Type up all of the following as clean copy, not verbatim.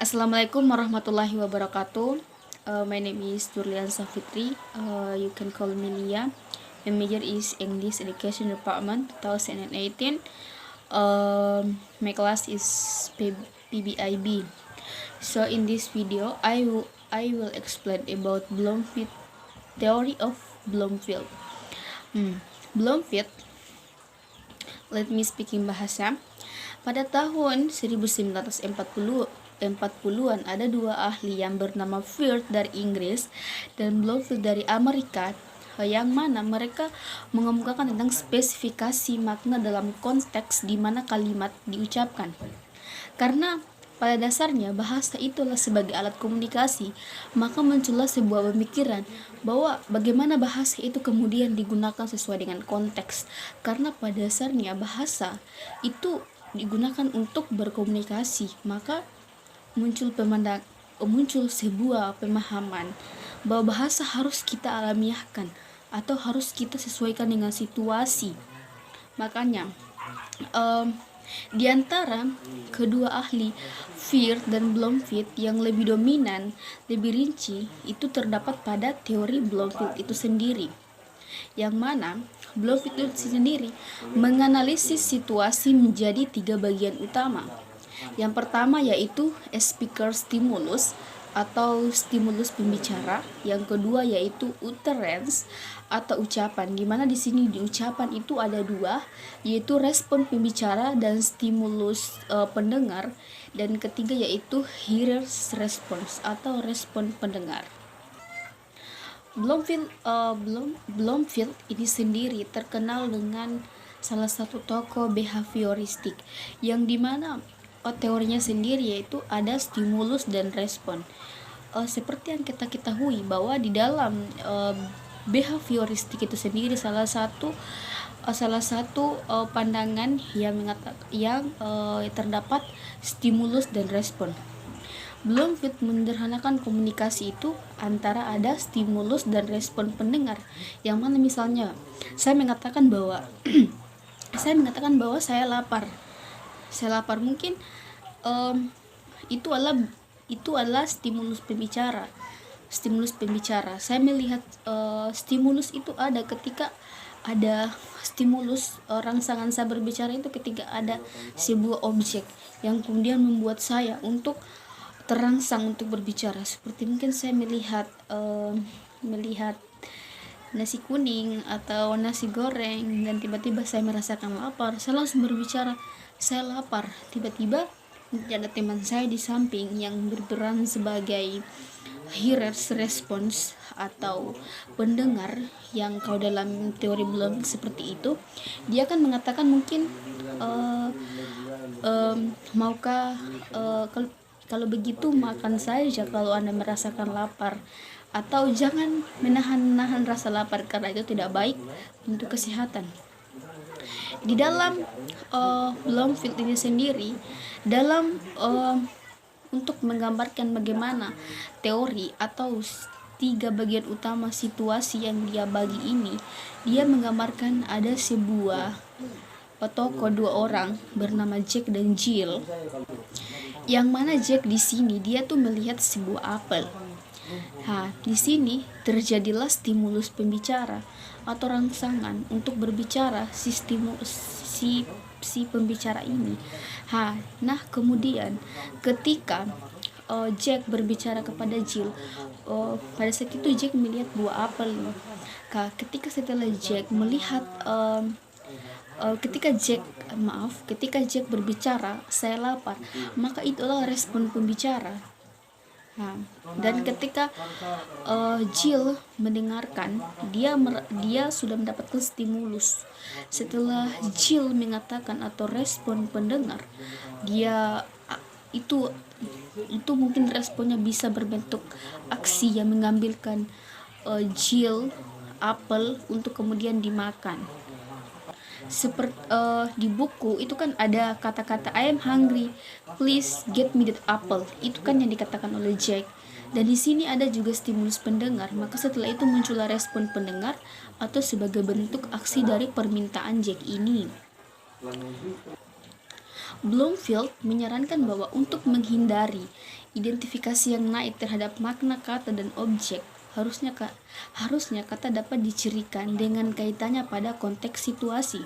Assalamualaikum warahmatullahi wabarakatuh. My name is Durlian Safitri. You can call me Lia. My major is English Education Department 2018. My class is PBIB. So in this video, I will explain about Bloomfield theory of Bloomfield. Bloomfield, let me speaking bahasa. Pada tahun 1940-an ada dua ahli yang bernama Field dari Inggris dan Bloomfield dari Amerika, yang mana mereka mengemukakan tentang spesifikasi makna dalam konteks di mana kalimat diucapkan. Karena pada dasarnya bahasa itulah sebagai alat komunikasi, maka muncullah sebuah pemikiran bahwa bagaimana bahasa itu kemudian digunakan sesuai dengan konteks. Karena pada dasarnya bahasa itu digunakan untuk berkomunikasi, maka muncul sebuah pemahaman bahwa bahasa harus kita alamiahkan atau harus kita sesuaikan dengan situasi. Makanya di antara kedua ahli Field dan Bloomfield, yang lebih dominan, lebih rinci itu terdapat pada teori Bloomfield itu sendiri, yang mana Bloomfield itu sendiri menganalisis situasi menjadi tiga bagian utama. Yang pertama yaitu speaker stimulus atau stimulus pembicara. Yang kedua yaitu utterance atau ucapan, di mana di sini di ucapan itu ada dua, yaitu respon pembicara dan stimulus pendengar. Dan ketiga yaitu hearer's response atau respon pendengar. Bloomfield ini sendiri terkenal dengan salah satu tokoh behavioristik, yang dimana teorinya sendiri yaitu ada stimulus dan respon. Seperti yang kita ketahui bahwa di dalam behavioristik itu sendiri salah satu pandangan yang terdapat stimulus dan respon. Bloomfield menyederhanakan komunikasi itu antara ada stimulus dan respon pendengar, yang mana misalnya saya mengatakan bahwa saya lapar. Mungkin itu adalah stimulus pembicara. Saya melihat stimulus itu ada ketika ada stimulus rangsangan saya berbicara itu ketika ada sebuah objek yang kemudian membuat saya untuk terangsang untuk berbicara. Seperti mungkin saya melihat nasi kuning atau nasi goreng dan tiba-tiba saya merasakan lapar, saya langsung berbicara, saya lapar. Tiba-tiba ada teman saya di samping yang berperan sebagai hearer's response atau pendengar, yang kalau dalam teori Bloom seperti itu, dia akan mengatakan mungkin maukah kalau begitu makan saja kalau Anda merasakan lapar, atau jangan menahan-nahan rasa lapar karena itu tidak baik untuk kesehatan. Di dalam Bloomfield ini sendiri, dalam untuk menggambarkan bagaimana teori atau tiga bagian utama situasi yang dia bagi ini, dia menggambarkan ada sebuah tokoh dua orang bernama Jack dan Jill, yang mana Jack di sini dia tuh melihat sebuah apel. Di sini terjadilah stimulus pembicara atau rangsangan untuk berbicara si pembicara ini. Nah kemudian ketika Jack berbicara kepada Jill, pada saat itu Jack melihat buah apel. Ketika setelah Jack melihat ketika Jack berbicara saya lapar, maka itulah respon pembicara. Dan ketika Jill mendengarkan, dia sudah mendapatkan stimulus. Setelah Jill mengatakan atau respon pendengar, dia itu mungkin responnya bisa berbentuk aksi yang mengambilkan Jill apel untuk kemudian dimakan. Seperti di buku itu kan ada kata-kata I am hungry, please get me that apple. Itu kan yang dikatakan oleh Jack. Dan di sini ada juga stimulus pendengar. Maka setelah itu muncullah respon pendengar atau sebagai bentuk aksi dari permintaan Jack ini. Bloomfield menyarankan bahwa untuk menghindari identifikasi yang naik terhadap makna kata dan objek, harusnya kata dapat dicirikan dengan kaitannya pada konteks situasi.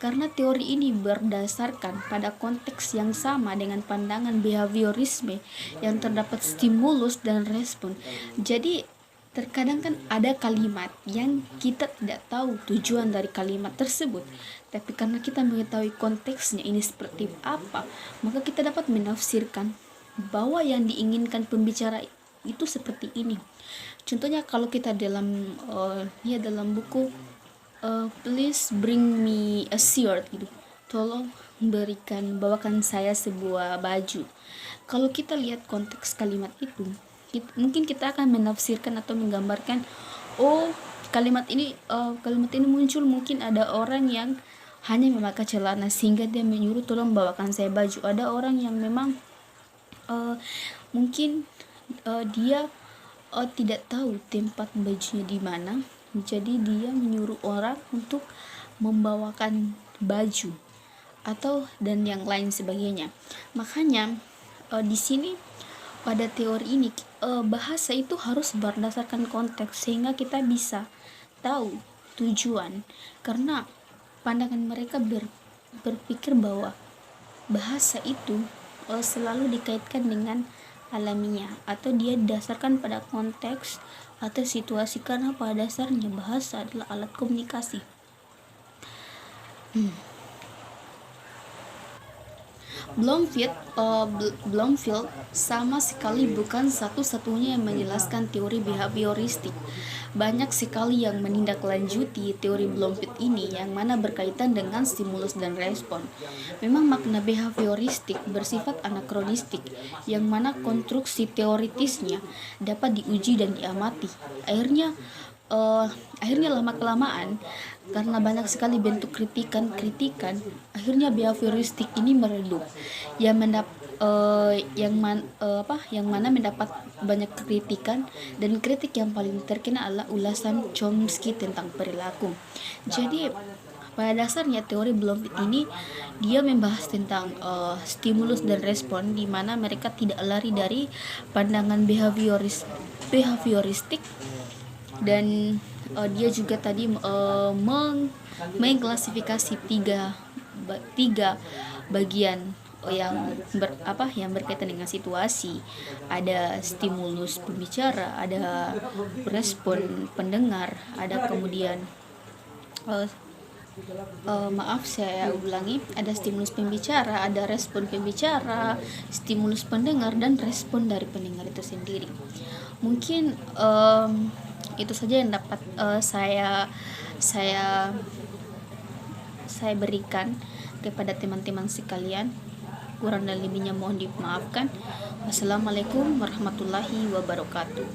Karena teori ini berdasarkan pada konteks yang sama dengan pandangan behaviorisme yang terdapat stimulus dan respon. Jadi terkadang kan ada kalimat yang kita tidak tahu tujuan dari kalimat tersebut, tapi karena kita mengetahui konteksnya ini seperti apa, maka kita dapat menafsirkan bahwa yang diinginkan pembicara itu seperti ini. Contohnya kalau kita dalam dalam buku please bring me a shirt gitu, tolong bawakan saya sebuah baju. Kalau kita lihat konteks kalimat itu, mungkin kita akan menafsirkan atau menggambarkan, oh kalimat ini muncul mungkin ada orang yang hanya memakai celana sehingga dia menyuruh tolong bawakan saya baju. Ada orang yang memang mungkin dia tidak tahu tempat bajunya di mana, jadi dia menyuruh orang untuk membawakan baju atau dan yang lain sebagainya. Makanya di sini pada teori ini bahasa itu harus berdasarkan konteks sehingga kita bisa tahu tujuan, karena pandangan mereka berpikir bahwa bahasa itu selalu dikaitkan dengan alamiah atau dia didasarkan pada konteks atau situasi, karena pada dasarnya bahasa adalah alat komunikasi. Bloomfield sama sekali bukan satu-satunya yang menjelaskan teori behavioristik. Banyak sekali yang menindaklanjuti teori Bloomfield ini yang mana berkaitan dengan stimulus dan respon. Memang makna behavioristik bersifat anakronistik, yang mana konstruksi teoritisnya dapat diuji dan diamati. Akhirnya lama-kelamaan, karena banyak sekali bentuk kritikan, akhirnya behavioristik ini meredup, yang mana mendapat banyak kritikan, dan kritik yang paling terkenal adalah ulasan Chomsky tentang perilaku. Jadi pada dasarnya teori Bloomfield ini dia membahas tentang stimulus dan respon, di mana mereka tidak lari dari pandangan behavioristik, dan dia juga tadi mengklasifikasi tiga bagian yang berkaitan dengan situasi. Ada stimulus pembicara, ada respon pendengar, ada kemudian saya ulangi, ada stimulus pembicara, ada respon pembicara, stimulus pendengar, dan respon dari pendengar itu sendiri. Mungkin itu saja yang dapat saya berikan kepada teman-teman sekalian. Kurang dan lebihnya mohon dimaafkan. Wassalamualaikum warahmatullahi wabarakatuh.